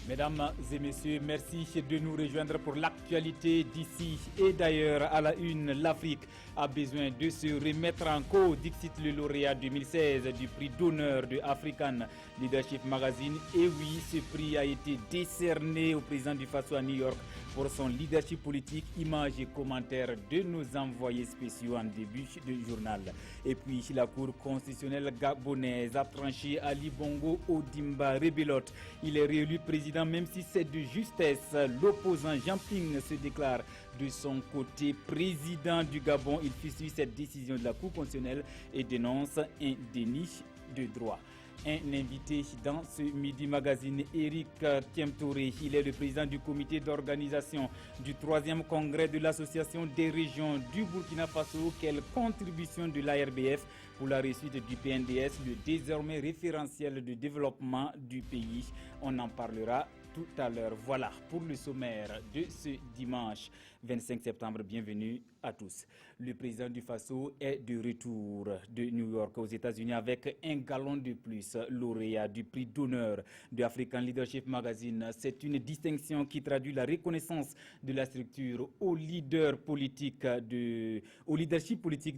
Mesdames et messieurs, merci de nous rejoindre pour l'actualité d'ici et d'ailleurs. À la une, l'Afrique a besoin de se remettre en cause, dixit le lauréat 2016 du prix d'honneur de African Leadership Magazine. Et oui, ce prix a été décerné au président du Faso à New York pour son leadership politique. Images et commentaires de nos envoyés spéciaux en début de journal. Et puis, la Cour constitutionnelle gabonaise a tranché Ali Bongo Odimba Rebelote. Il est réélu président même si c'est de justesse. L'opposant Jean Ping se déclare de son côté président du Gabon. Il fusille cette décision de la Cour constitutionnelle et dénonce un déni de droit. Un invité dans ce Midi Magazine, Eric Tiemtouré. Il est le président du comité d'organisation du 3e congrès de l'association des régions du Burkina Faso. Quelle contribution de l'ARBF pour la réussite du PNDS, le désormais référentiel de développement du pays. On en parlera tout à l'heure. Voilà pour le sommaire de ce dimanche 25 septembre. Bienvenue à tous. Le président du Faso est de retour de New York aux États-Unis avec un galon de plus, lauréat du prix d'honneur de African Leadership Magazine. C'est une distinction qui traduit la reconnaissance de la structure au leadership politique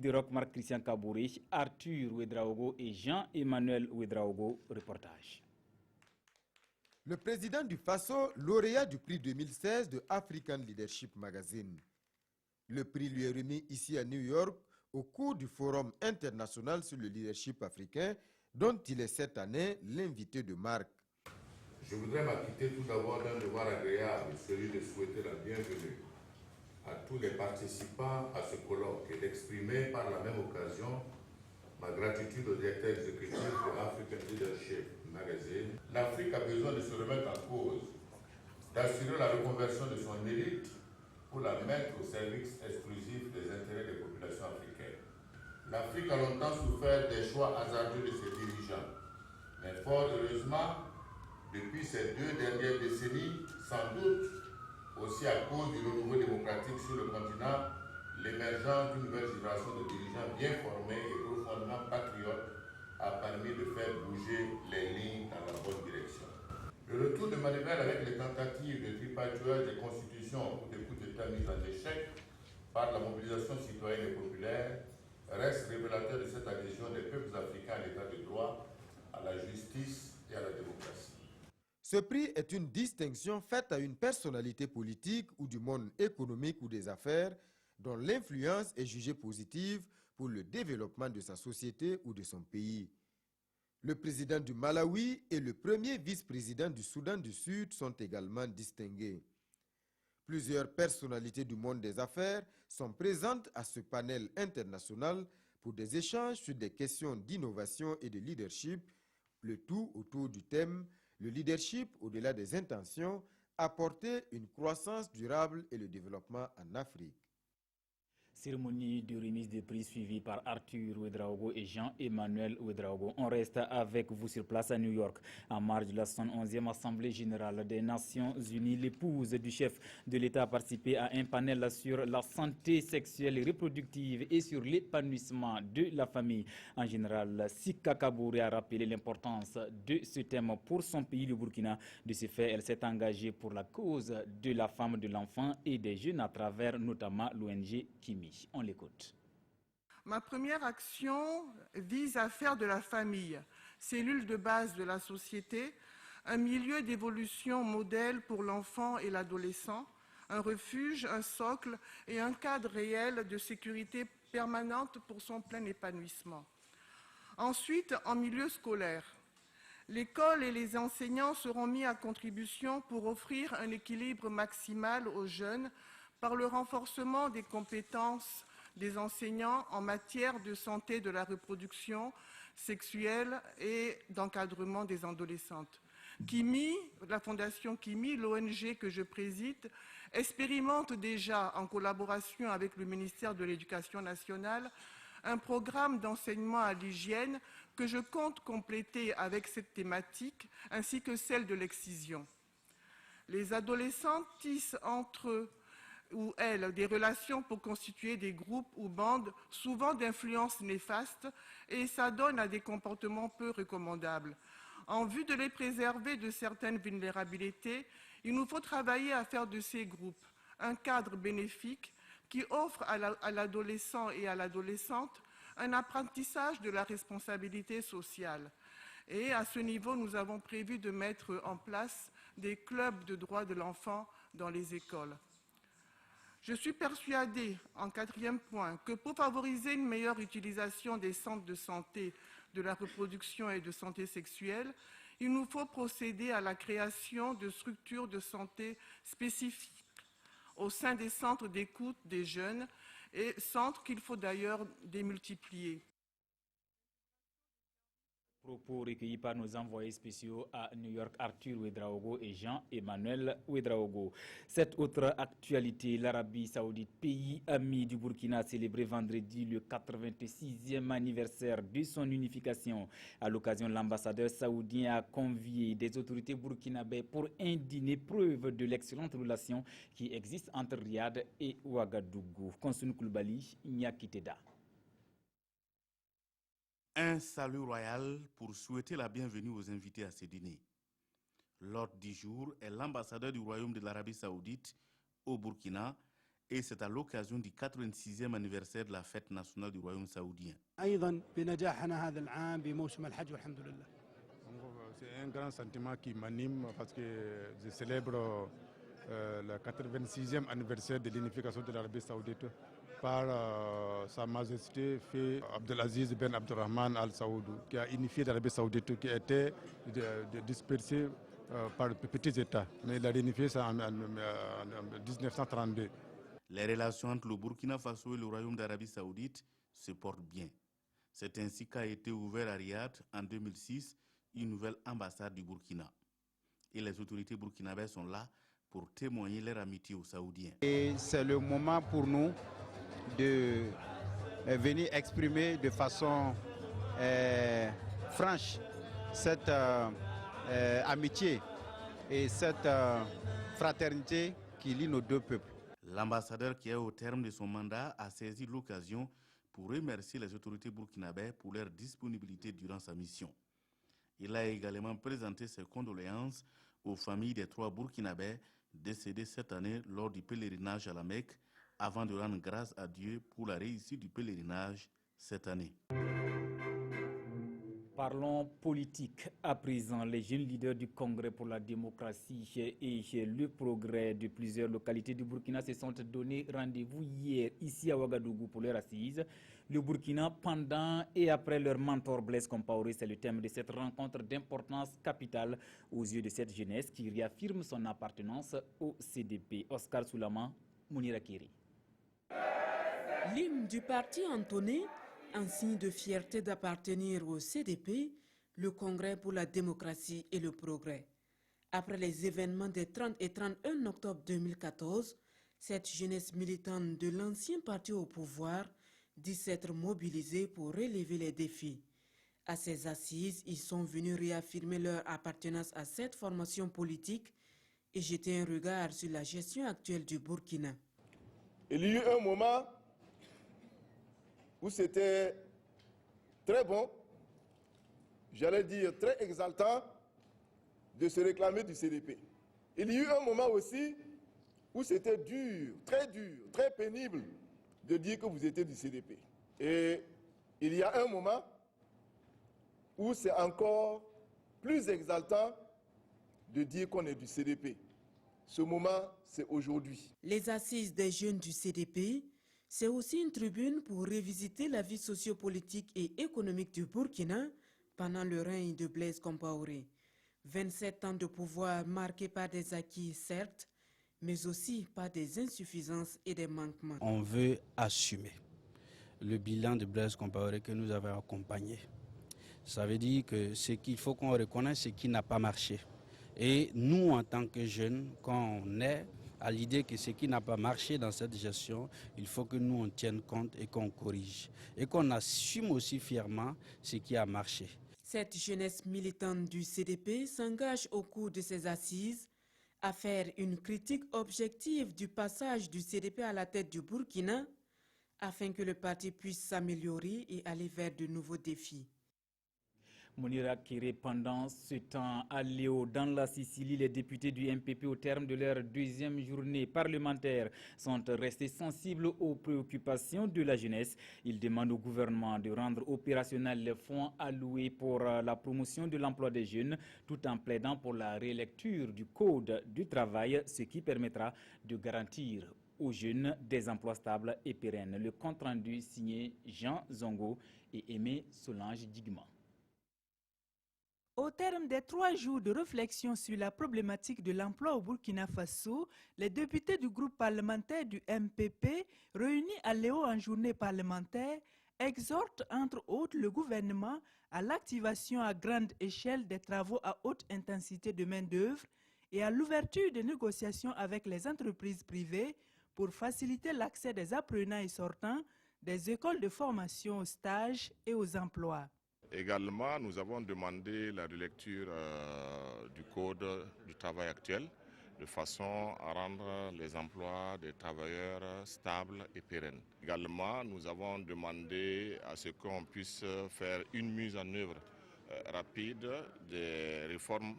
de Roch Marc Christian Kaboré, Arthur Ouedraogo et Jean-Emmanuel Ouedraogo. Reportage. Le président du Faso, lauréat du prix 2016 de African Leadership Magazine. Le prix lui est remis ici à New York au cours du Forum international sur le leadership africain dont il est cette année l'invité de marque. Je voudrais m'acquitter tout d'abord d'un devoir agréable, celui de souhaiter la bienvenue à tous les participants à ce colloque et d'exprimer par la même occasion ma gratitude au directeur exécutif de African Leadership Magazine. L'Afrique a besoin de se remettre en cause, d'assurer la reconversion de son élite pour la mettre au service exclusif des intérêts des populations africaines. L'Afrique a longtemps souffert des choix hasardeux de ses dirigeants, mais fort heureusement, depuis ces 2 dernières décennies, sans doute aussi à cause du renouveau démocratique sur le continent, l'émergence d'une nouvelle génération de dirigeants bien formés et profondément patriotes a permis de faire bouger les lignes dans la bonne direction. Le retour de manivelle avec les tentatives de tripatouage des constitutions ou des coups d'État mis en échec par la mobilisation citoyenne et populaire reste révélateur de cette adhésion des peuples africains à l'état de droit, à la justice et à la démocratie. Ce prix est une distinction faite à une personnalité politique ou du monde économique ou des affaires dont l'influence est jugée positive pour le développement de sa société ou de son pays. Le président du Malawi et le premier vice-président du Soudan du Sud sont également distingués. Plusieurs personnalités du monde des affaires sont présentes à ce panel international pour des échanges sur des questions d'innovation et de leadership, le tout autour du thème « Le leadership au-delà des intentions, apporter une croissance durable et le développement en Afrique ». Cérémonie de remise de prix suivie par Arthur Ouedraogo et Jean-Emmanuel Ouedraogo. On reste avec vous sur place à New York. En marge de la 111e Assemblée générale des Nations Unies, l'épouse du chef de l'État a participé à un panel sur la santé sexuelle et reproductive et sur l'épanouissement de la famille. En général, Sika Kaboré a rappelé l'importance de ce thème pour son pays, le Burkina. De ce fait, elle s'est engagée pour la cause de la femme, de l'enfant et des jeunes à travers notamment l'ONG Kimi. On l'écoute. Ma première action vise à faire de la famille, cellule de base de la société, un milieu d'évolution modèle pour l'enfant et l'adolescent, un refuge, un socle et un cadre réel de sécurité permanente pour son plein épanouissement. Ensuite, en milieu scolaire, l'école et les enseignants seront mis à contribution pour offrir un équilibre maximal aux jeunes par le renforcement des compétences des enseignants en matière de santé de la reproduction sexuelle et d'encadrement des adolescentes. Kimi, la Fondation Kimi, l'ONG que je préside, expérimente déjà en collaboration avec le ministère de l'Éducation nationale un programme d'enseignement à l'hygiène que je compte compléter avec cette thématique ainsi que celle de l'excision. Les adolescents tissent entre eux ou elles des relations pour constituer des groupes ou bandes, souvent d'influence néfaste, et ça donne à des comportements peu recommandables. En vue de les préserver de certaines vulnérabilités, il nous faut travailler à faire de ces groupes un cadre bénéfique qui offre à l'adolescent et à l'adolescente un apprentissage de la responsabilité sociale. Et à ce niveau, nous avons prévu de mettre en place des clubs de droits de l'enfant dans les écoles. Je suis persuadée, en quatrième point, que pour favoriser une meilleure utilisation des centres de santé de la reproduction et de santé sexuelle, il nous faut procéder à la création de structures de santé spécifiques au sein des centres d'écoute des jeunes, et centres qu'il faut d'ailleurs démultiplier. Propos recueillis par nos envoyés spéciaux à New York, Arthur Ouedraogo et Jean-Emmanuel Ouedraogo. Cette autre actualité, l'Arabie Saoudite, pays ami du Burkina, a célébré vendredi le 86e anniversaire de son unification. À l'occasion, l'ambassadeur saoudien a convié des autorités burkinabè pour un dîner, preuve de l'excellente relation qui existe entre Riyad et Ouagadougou. Konsun Koulibaly, Nyakiteda. Un salut royal pour souhaiter la bienvenue aux invités à ce dîner. L'hôte du jour est l'ambassadeur du Royaume de l'Arabie Saoudite au Burkina et c'est à l'occasion du 86e anniversaire de la fête nationale du Royaume saoudien. C'est un grand sentiment qui m'anime parce que je célèbre le 86e anniversaire de l'unification de l'Arabie Saoudite par Sa Majesté Feu Abdelaziz Ben Abdurrahman Al Saoud, qui a unifié l'Arabie Saoudite, qui était dispersée par petits États. Mais il a réunifié ça en 1932. Les relations entre le Burkina Faso et le Royaume d'Arabie Saoudite se portent bien. C'est ainsi qu'a été ouvert à Riyad en 2006 une nouvelle ambassade du Burkina. Et les autorités burkinabès sont là pour témoigner leur amitié aux Saoudiens. Et c'est le moment pour nous de venir exprimer de façon franche cette amitié et cette fraternité qui lie nos deux peuples. L'ambassadeur qui est au terme de son mandat a saisi l'occasion pour remercier les autorités burkinabè pour leur disponibilité durant sa mission. Il a également présenté ses condoléances aux familles des 3 burkinabè décédés cette année lors du pèlerinage à la Mecque, avant de rendre grâce à Dieu pour la réussite du pèlerinage cette année. Parlons politique à présent. Les jeunes leaders du Congrès pour la démocratie et le progrès de plusieurs localités du Burkina se sont donné rendez-vous hier ici à Ouagadougou pour leur assise. Le Burkina pendant et après leur mentor Blaise Compaoré, c'est le thème de cette rencontre d'importance capitale aux yeux de cette jeunesse qui réaffirme son appartenance au CDP. Oscar Soulaman, Mounira Kiri. L'hymne du parti entonné, un signe de fierté d'appartenir au CDP, le Congrès pour la démocratie et le progrès. Après les événements des 30 et 31 octobre 2014, cette jeunesse militante de l'ancien parti au pouvoir dit s'être mobilisée pour relever les défis. À ces assises, ils sont venus réaffirmer leur appartenance à cette formation politique et jeter un regard sur la gestion actuelle du Burkina. Il y a eu un moment où c'était très bon, j'allais dire très exaltant, de se réclamer du CDP. Il y a eu un moment aussi où c'était dur, très pénible de dire que vous étiez du CDP. Et il y a un moment où c'est encore plus exaltant de dire qu'on est du CDP. Ce moment, c'est aujourd'hui. Les assises des jeunes du CDP, c'est aussi une tribune pour revisiter la vie sociopolitique et économique du Burkina pendant le règne de Blaise Compaoré. 27 ans de pouvoir marqués par des acquis, certes, mais aussi par des insuffisances et des manquements. On veut assumer le bilan de Blaise Compaoré que nous avons accompagné. Ça veut dire que ce qu'il faut qu'on reconnaisse, ce qui n'a pas marché. Et nous, en tant que jeunes, quand on est à l'idée que ce qui n'a pas marché dans cette gestion, il faut que nous en tienne compte et qu'on corrige. Et qu'on assume aussi fièrement ce qui a marché. Cette jeunesse militante du CDP s'engage au cours de ces assises à faire une critique objective du passage du CDP à la tête du Burkina afin que le parti puisse s'améliorer et aller vers de nouveaux défis. Mounira Kéré, pendant ce temps à Léo, dans la Sicile, les députés du MPP, au terme de leur deuxième journée parlementaire, sont restés sensibles aux préoccupations de la jeunesse. Ils demandent au gouvernement de rendre opérationnels les fonds alloués pour la promotion de l'emploi des jeunes, tout en plaidant pour la rélecture du Code du travail, ce qui permettra de garantir aux jeunes des emplois stables et pérennes. Le compte-rendu signé Jean Zongo et Aimé Solange Digma. Au terme des 3 jours de réflexion sur la problématique de l'emploi au Burkina Faso, les députés du groupe parlementaire du MPP, réunis à Léo en journée parlementaire, exhortent entre autres le gouvernement à l'activation à grande échelle des travaux à haute intensité de main-d'œuvre et à l'ouverture de négociations avec les entreprises privées pour faciliter l'accès des apprenants et sortants des écoles de formation aux stages et aux emplois. Également, nous avons demandé la relecture du Code du travail actuel de façon à rendre les emplois des travailleurs stables et pérennes. Également, nous avons demandé à ce qu'on puisse faire une mise en œuvre rapide des réformes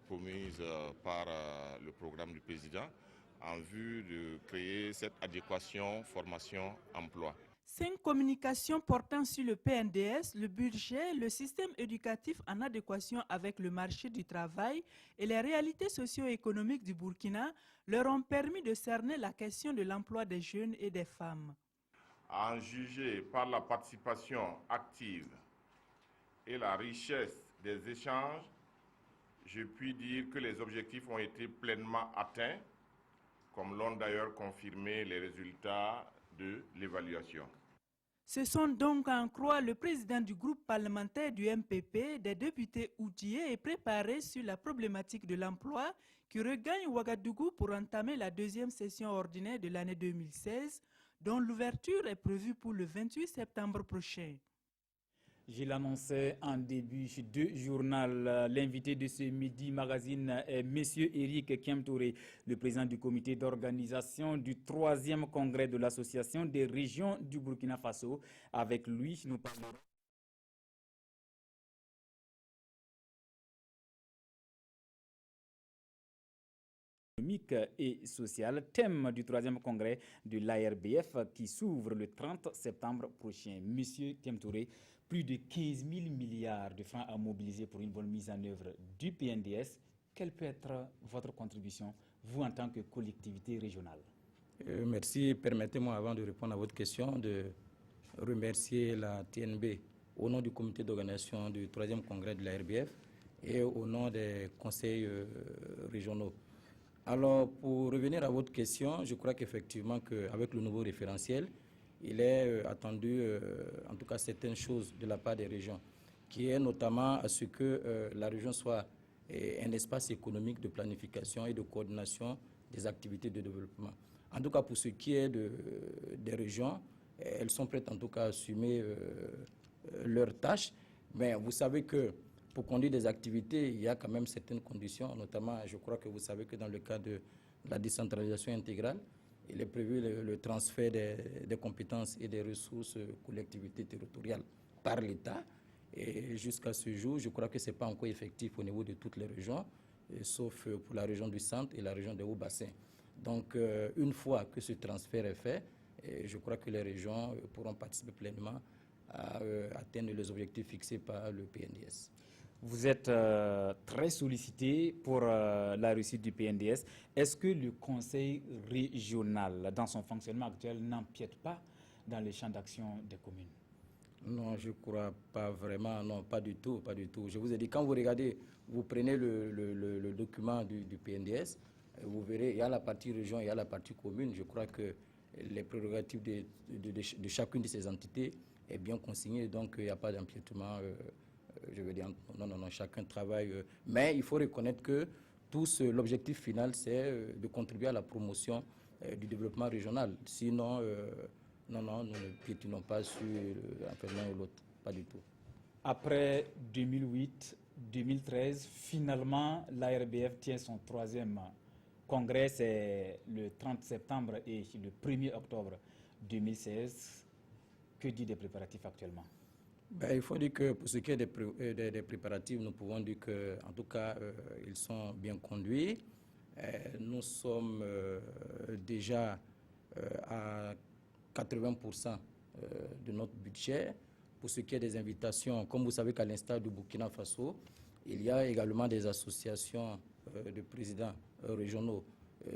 promises par le programme du président en vue de créer cette adéquation formation-emploi. 5 communications portant sur le PNDS, le budget, le système éducatif en adéquation avec le marché du travail et les réalités socio-économiques du Burkina leur ont permis de cerner la question de l'emploi des jeunes et des femmes. À en juger par la participation active et la richesse des échanges, je puis dire que les objectifs ont été pleinement atteints, comme l'ont d'ailleurs confirmé les résultats de l'évaluation. Ce sont donc, à en croire le président du groupe parlementaire du MPP, des députés outillés et préparés sur la problématique de l'emploi qui regagnent Ouagadougou pour entamer la deuxième session ordinaire de l'année 2016, dont l'ouverture est prévue pour le 28 septembre prochain. Je l'annonçais en début de journal. L'invité de ce midi magazine est M. Eric Kiamtouré, le président du comité d'organisation du 3e congrès de l'association des régions du Burkina Faso. Avec lui, nous parlerons économique et social, thème du 3e congrès de l'ARBF qui s'ouvre le 30 septembre prochain. Monsieur Kiamtouré, plus de 15 000 milliards de francs à mobiliser pour une bonne mise en œuvre du PNDS. Quelle peut être votre contribution, vous en tant que collectivité régionale? Merci. Permettez-moi, avant de répondre à votre question, de remercier la TNB au nom du comité d'organisation du 3e congrès de l'ARBF et au nom des conseils régionaux. Alors, pour revenir à votre question, je crois qu'effectivement, qu'avec le nouveau référentiel, il est attendu, en tout cas, certaines choses de la part des régions, qui est notamment à ce que la région soit un espace économique de planification et de coordination des activités de développement. En tout cas, pour ce qui est des régions, elles sont prêtes en tout cas à assumer leurs tâches, mais vous savez que pour conduire des activités, il y a quand même certaines conditions, notamment, je crois que vous savez que dans le cadre de la décentralisation intégrale, il est prévu le transfert des compétences et des ressources aux collectivités territoriales par l'État. Et jusqu'à ce jour, je crois que ce n'est pas encore effectif au niveau de toutes les régions, sauf pour la région du centre et la région des Hauts-Bassins. Donc, une fois que ce transfert est fait, je crois que les régions pourront participer pleinement à atteindre les objectifs fixés par le PNDS. Vous êtes très sollicité pour la réussite du PNDS. Est-ce que le conseil régional, dans son fonctionnement actuel, n'empiète pas dans les champs d'action des communes? Non, je ne crois pas vraiment, non, pas du tout, pas du tout. Je vous ai dit, quand vous regardez, vous prenez le document du PNDS, vous verrez, il y a la partie région, il y a la partie commune. Je crois que les prérogatives de chacune de ces entités est bien consigné, donc il n'y a pas d'empiètement. Je veux dire, non, chacun travaille. Mais il faut reconnaître que l'objectif final, c'est de contribuer à la promotion du développement régional. Sinon, non, nous ne piétinons pas sur l'un ou l'autre, pas du tout. Après 2008-2013, finalement, l'ARBF tient son 3e congrès, c'est le 30 septembre et le 1er octobre 2016. Que dit des préparatifs actuellement? Il faut dire que pour ce qui est des préparatifs, nous pouvons dire qu'en tout cas, ils sont bien conduits. Nous sommes déjà à 80% de notre budget. Pour ce qui est des invitations, comme vous savez qu'à l'instar du Burkina Faso, il y a également des associations de présidents régionaux.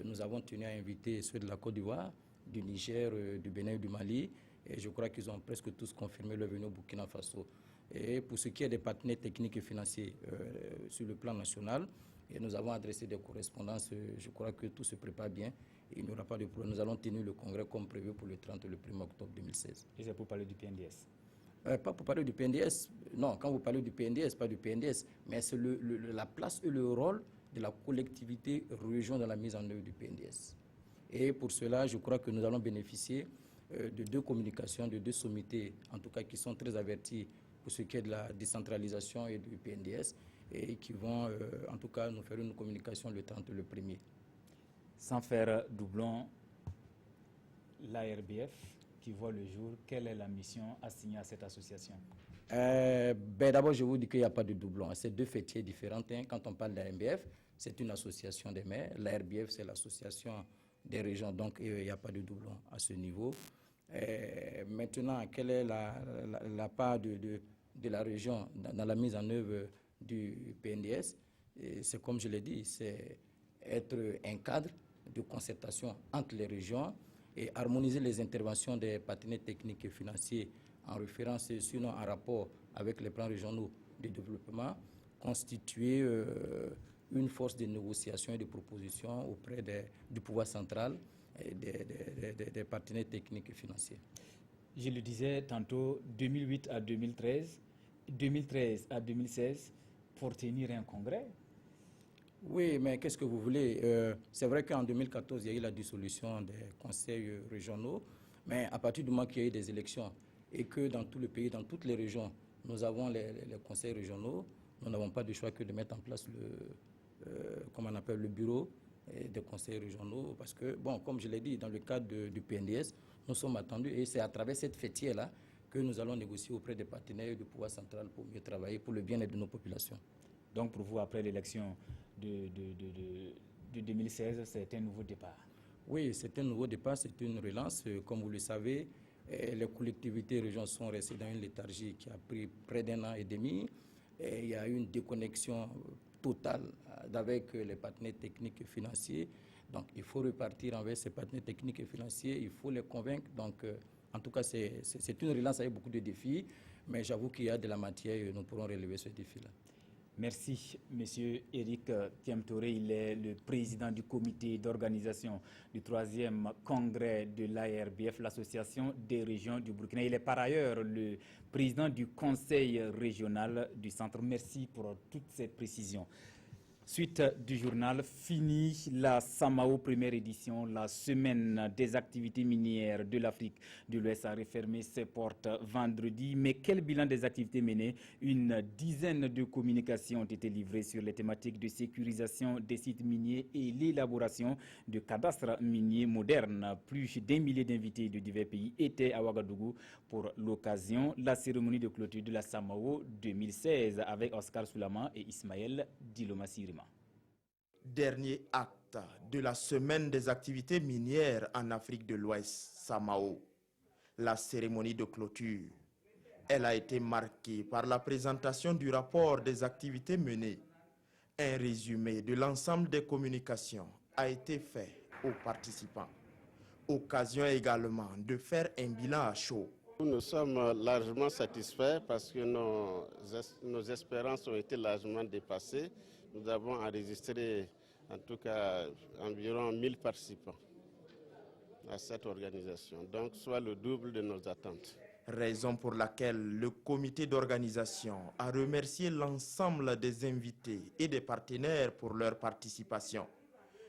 Nous avons tenu à inviter ceux de la Côte d'Ivoire, du Niger, du Bénin et du Mali. Et je crois qu'ils ont presque tous confirmé leur venue au Burkina Faso. Et pour ce qui est des partenaires techniques et financiers sur le plan national, et nous avons adressé des correspondances. Je crois que tout se prépare bien. Et il n'y aura pas de problème. Nous allons tenir le congrès comme prévu pour le 30 et le 1er octobre 2016. Et c'est pour parler du PNDS? Pas pour parler du PNDS. Non, quand vous parlez du PNDS, pas du PNDS. Mais c'est la place et le rôle de la collectivité région dans la mise en œuvre du PNDS. Et pour cela, je crois que nous allons bénéficier de 2 communications, de 2 sommités, en tout cas qui sont très avertis pour ce qui est de la décentralisation et du PNDS, et qui vont en tout cas nous faire une communication le 30 le 1er. Sans faire doublon, l'ARBF qui voit le jour, quelle est la mission assignée à cette association? D'abord, je vous dis qu'il n'y a pas de doublon. C'est 2 fêtiers différents. Quand on parle de l'ARBF, c'est une association des maires. L'ARBF, c'est l'association des régions. Donc, il n'y a pas de doublon à ce niveau. Maintenant, quelle est la part de la région dans la mise en œuvre du PNDS? C'est comme je l'ai dit, c'est être un cadre de concertation entre les régions et harmoniser les interventions des partenaires techniques et financiers en référence, sinon en rapport avec les plans régionaux de développement, constituer une force de négociation et de proposition auprès du pouvoir central et des partenaires techniques et financiers. Je le disais tantôt, 2008 à 2013, 2013 à 2016, pour tenir un congrès. Oui, mais qu'est-ce que vous voulez? C'est vrai qu'en 2014, il y a eu la dissolution des conseils régionaux, mais à partir du moment qu'il y a eu des élections et que dans tout le pays, dans toutes les régions, nous avons les conseils régionaux, nous n'avons pas de choix que de mettre en place le bureau des conseils régionaux, parce que, bon, comme je l'ai dit, dans le cadre du PNDS, nous sommes attendus et c'est à travers cette fêtière-là que nous allons négocier auprès des partenaires du pouvoir central pour mieux travailler pour le bien-être de nos populations. Donc pour vous, après l'élection de 2016, c'est un nouveau départ? Oui, c'est un nouveau départ, c'est une relance. Comme vous le savez, les collectivités régions sont restées dans une léthargie qui a pris près d'1 an et demi. Et il y a eu une déconnexion totale avec les partenaires techniques et financiers. Donc il faut repartir envers ces partenaires techniques et financiers, il faut les convaincre. Donc en tout cas, c'est une relance avec beaucoup de défis, mais j'avoue qu'il y a de la matière et nous pourrons relever ce défi-là. Merci, Monsieur Éric Thiam-Touré. Il est le président du comité d'organisation du 3e congrès de l'ARBF, l'association des régions du Burkina. Il est par ailleurs le président du conseil régional du centre. Merci pour toutes ces précisions. Suite du journal, fini la SAMAO première édition. La semaine des activités minières de l'Afrique de l'Ouest a refermé ses portes vendredi. Mais quel bilan des activités menées? Une dizaine de communications ont été livrées sur les thématiques de sécurisation des sites miniers et l'élaboration de cadastres miniers modernes. Plus d'1 millier d'invités de divers pays étaient à Ouagadougou pour l'occasion. La cérémonie de clôture de la SAMAO 2016 avec Oscar Soulama et Ismaël Dilomassiri. Dernier acte de la semaine des activités minières en Afrique de l'Ouest, SAMAO. La cérémonie de clôture. Elle a été marquée par la présentation du rapport des activités menées. Un résumé de l'ensemble des communications a été fait aux participants. Occasion également de faire un bilan à chaud. Nous sommes largement satisfaits parce que nos espérances ont été largement dépassées. Nous avons enregistré en tout cas environ 1000 participants à cette organisation, donc soit le double de nos attentes. Raison pour laquelle le comité d'organisation a remercié l'ensemble des invités et des partenaires pour leur participation.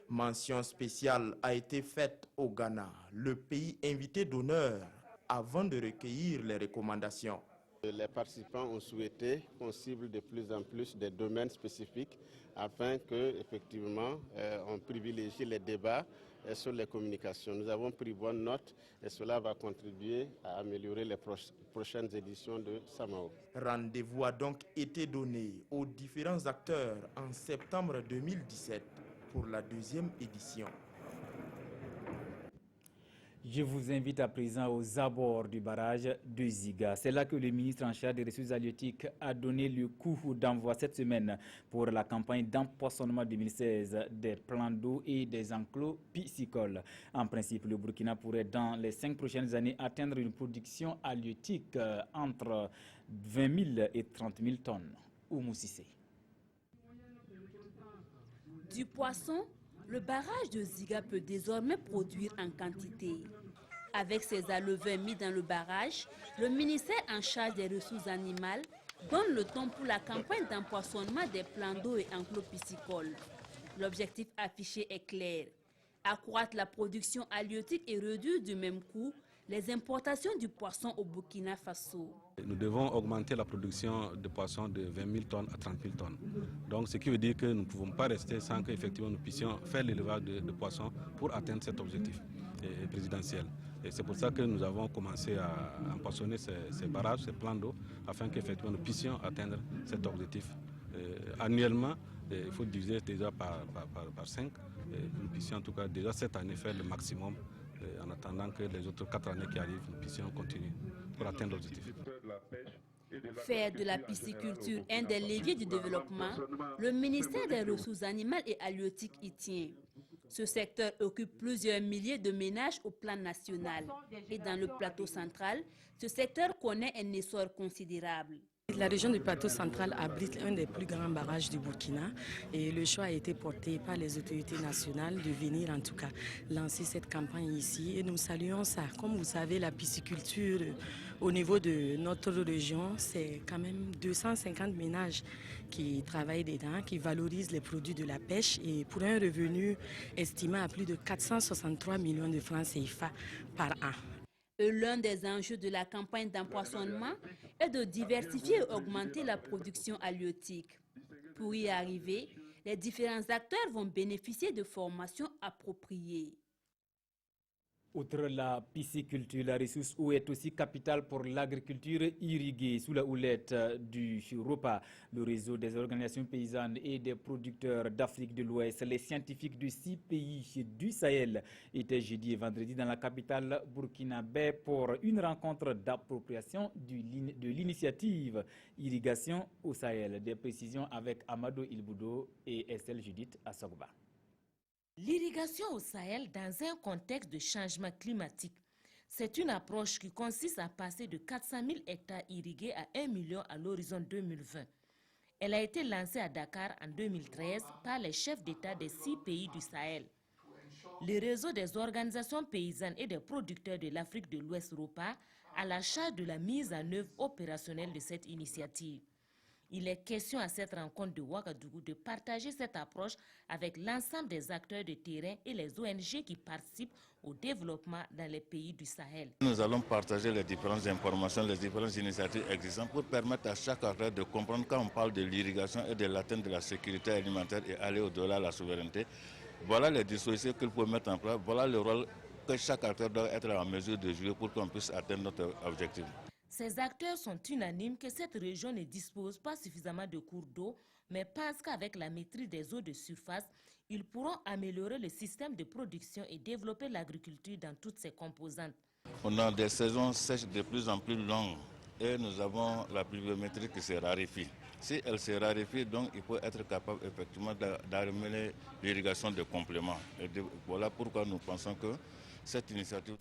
Mention spéciale a été faite au Ghana, le pays invité d'honneur, avant de recueillir les recommandations. Les participants ont souhaité qu'on cible de plus en plus des domaines spécifiques afin que, effectivement, on privilégie les débats et sur les communications. Nous avons pris bonne note et cela va contribuer à améliorer les prochaines éditions de Samao. Rendez-vous a donc été donné aux différents acteurs en septembre 2017 pour la 2e édition. Je vous invite à présent aux abords du barrage de Ziga. C'est là que le ministre en charge des ressources halieutiques a donné le coup d'envoi cette semaine pour la campagne d'empoisonnement 2016 des plans d'eau et des enclos piscicoles. En principe, le Burkina pourrait dans les 5 prochaines années atteindre une production halieutique entre 20 000 et 30 000 tonnes. Oumou Sissé. Du poisson, le barrage de Ziga peut désormais produire en quantité. Avec ses alevins mis dans le barrage, le ministère en charge des ressources animales donne le ton pour la campagne d'empoisonnement des plans d'eau et enclos piscicoles. L'objectif affiché est clair: accroître la production halieutique et réduire du même coup les importations du poisson au Burkina Faso. Nous devons augmenter la production de poissons de 20 000 tonnes à 30 000 tonnes. Donc, ce qui veut dire que nous ne pouvons pas rester sans qu'effectivement nous puissions faire l'élevage de poissons pour atteindre cet objectif présidentiel. Et c'est pour ça que nous avons commencé à empoisonner ces barrages, ces plans d'eau, afin qu'effectivement nous puissions atteindre cet objectif. Annuellement, il faut diviser déjà par 5. Nous puissions en tout cas déjà cette année faire le maximum en attendant que les autres 4 années qui arrivent, nous puissions continuer pour atteindre l'objectif. Faire de la pisciculture un des leviers du développement, le ministère des Ressources animales et halieutiques y tient. Ce secteur occupe plusieurs milliers de ménages au plan national. Et dans le plateau central, ce secteur connaît un essor considérable. La région du plateau central abrite un des plus grands barrages du Burkina et le choix a été porté par les autorités nationales de venir en tout cas lancer cette campagne ici et nous saluons ça. Comme vous savez, la pisciculture au niveau de notre région, c'est quand même 250 ménages qui travaillent dedans, qui valorisent les produits de la pêche et pour un revenu estimé à plus de 463 millions de francs CFA par an. L'un des enjeux de la campagne d'empoisonnement est de diversifier et augmenter la production halieutique. Pour y arriver, les différents acteurs vont bénéficier de formations appropriées. Outre la pisciculture, la ressource eau est aussi capitale pour l'agriculture irriguée. Sous la houlette du ROPA, le réseau des organisations paysannes et des producteurs d'Afrique de l'Ouest, les scientifiques de 6 pays du Sahel étaient jeudi et vendredi dans la capitale burkinabé pour une rencontre d'appropriation de l'initiative Irrigation au Sahel. Des précisions avec Amadou Ilboudo et Estelle Judith Assogba. L'irrigation au Sahel dans un contexte de changement climatique, c'est une approche qui consiste à passer de 400 000 hectares irrigués à 1 million à l'horizon 2020. Elle a été lancée à Dakar en 2013 par les chefs d'État des 6 pays du Sahel. Le réseau des organisations paysannes et des producteurs de l'Afrique de l'Ouest ROPA a la charge de la mise en œuvre opérationnelle de cette initiative. Il est question à cette rencontre de Ouagadougou de partager cette approche avec l'ensemble des acteurs de terrain et les ONG qui participent au développement dans les pays du Sahel. Nous allons partager les différentes informations, les différentes initiatives existantes pour permettre à chaque acteur de comprendre quand on parle de l'irrigation et de l'atteinte de la sécurité alimentaire et aller au-delà de la souveraineté. Voilà les dispositions qu'il faut mettre en place, voilà le rôle que chaque acteur doit être en mesure de jouer pour qu'on puisse atteindre notre objectif. Ces acteurs sont unanimes que cette région ne dispose pas suffisamment de cours d'eau, mais pensent qu'avec la maîtrise des eaux de surface, ils pourront améliorer le système de production et développer l'agriculture dans toutes ses composantes. On a des saisons sèches de plus en plus longues et nous avons la pluviométrie qui se raréfie. Si elle se raréfie, donc il faut être capable effectivement d'amener l'irrigation de complément. Et voilà pourquoi nous pensons que cette initiative...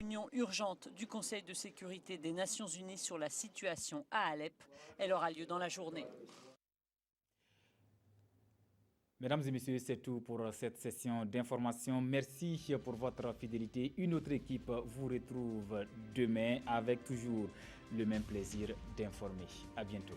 réunion urgente du Conseil de sécurité des Nations Unies sur la situation à Alep. Elle aura lieu dans la journée. Mesdames et messieurs, c'est tout pour cette session d'information. Merci pour votre fidélité. Une autre équipe vous retrouve demain avec toujours le même plaisir d'informer. À bientôt.